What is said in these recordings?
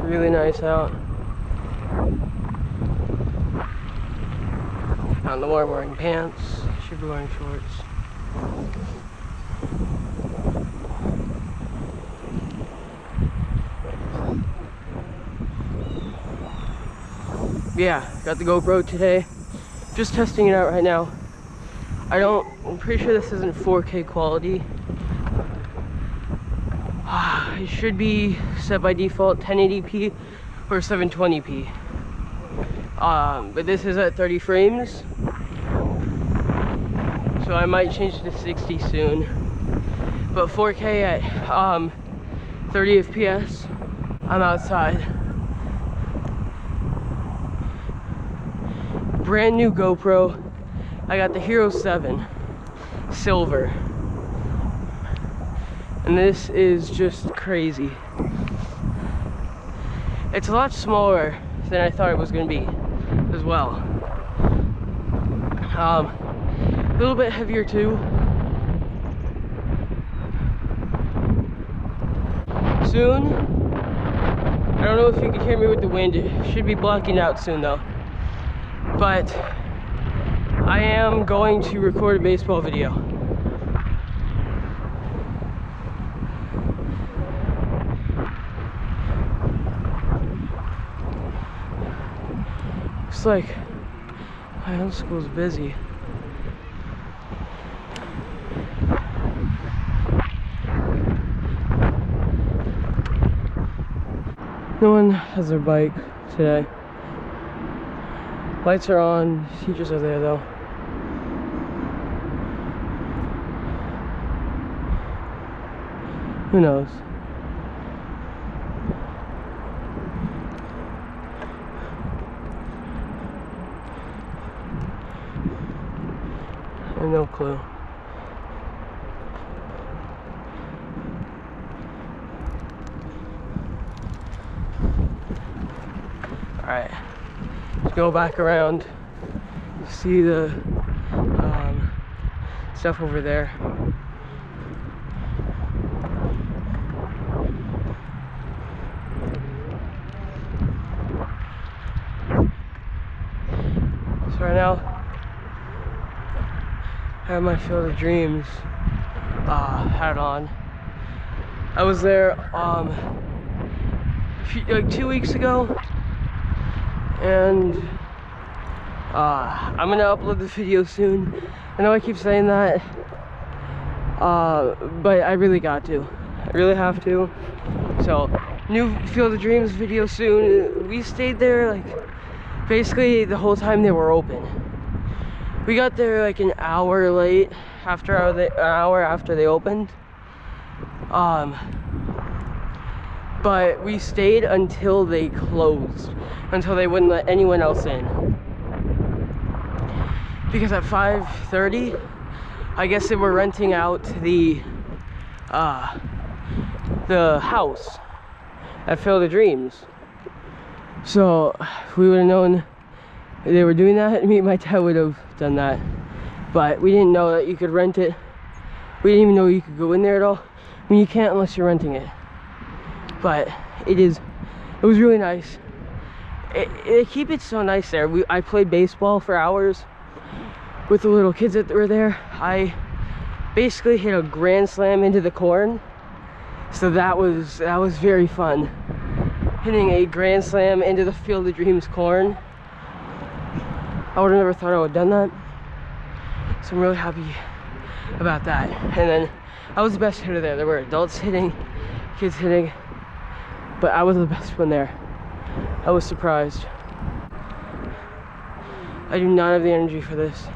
really nice out. Not in the warm, wearing pants. Should be wearing shorts. Yeah, got the GoPro today. Just testing it out right now. I'm pretty sure this isn't 4K quality. It should be set by default 1080p or 720p. But this is at 30 frames. So I might change it to 60 soon. But 4K at 30 FPS. I'm outside. Brand new GoPro. I got the Hero 7 Silver. And this is just crazy. It's a lot smaller than I thought it was going to be as well. A little bit heavier too. Soon, I don't know if you can hear me with the wind. It should be blocking out soon though. But I am going to record a baseball video. Looks like my own school's busy. No one has their bike today. Lights are on, teachers are there though. Who knows? I have no clue. Alright, let's go back around, see the stuff over there. So right now, I have my Field of Dreams hat on. I was there like 2 weeks ago, and I'm gonna upload the video soon. I know I keep saying that, but I really got to. I really have to. So, new Field of Dreams video soon. We stayed there like basically the whole time they were open. We got there like an hour late, an hour after they opened. But we stayed until they closed, until they wouldn't let anyone else in. Because at 5:30, I guess they were renting out the house at Field of Dreams. So if we would have known they were doing that, me and my dad would have done that. But we didn't know that you could rent it. We didn't even know you could go in there at all. I mean, you can't unless you're renting it. But it was really nice. They keep it so nice there. I played baseball for hours with the little kids that were there. I basically hit a grand slam into the corn. So that was very fun. Hitting a grand slam into the Field of Dreams corn. I would have never thought I would have done that. So I'm really happy about that. And then I was the best hitter there. There were adults hitting, kids hitting, but I was the best one there. I was surprised. I do not have the energy for this.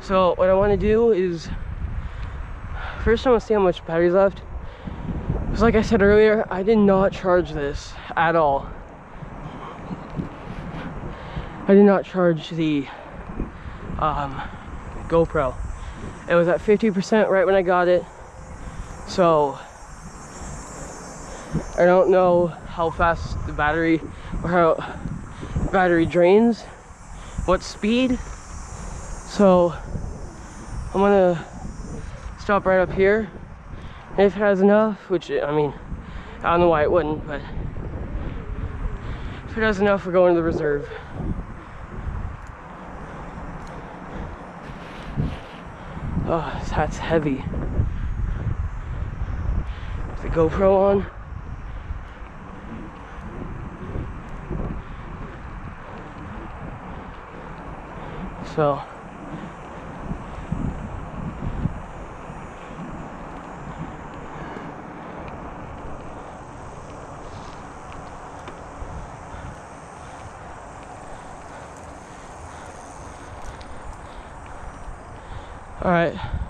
So what I want to do is, first I want to see how much battery's left. Because like I said earlier, I did not charge this at all. I did not charge the GoPro. It was at 50% right when I got it. So I don't know how fast the battery, or how battery drains, what speed. So I'm gonna stop right up here. And if it has enough, which I mean, I don't know why it wouldn't, but if it doesn't know, if we're going to the reserve. Oh, that's heavy. Is the GoPro on? So all right.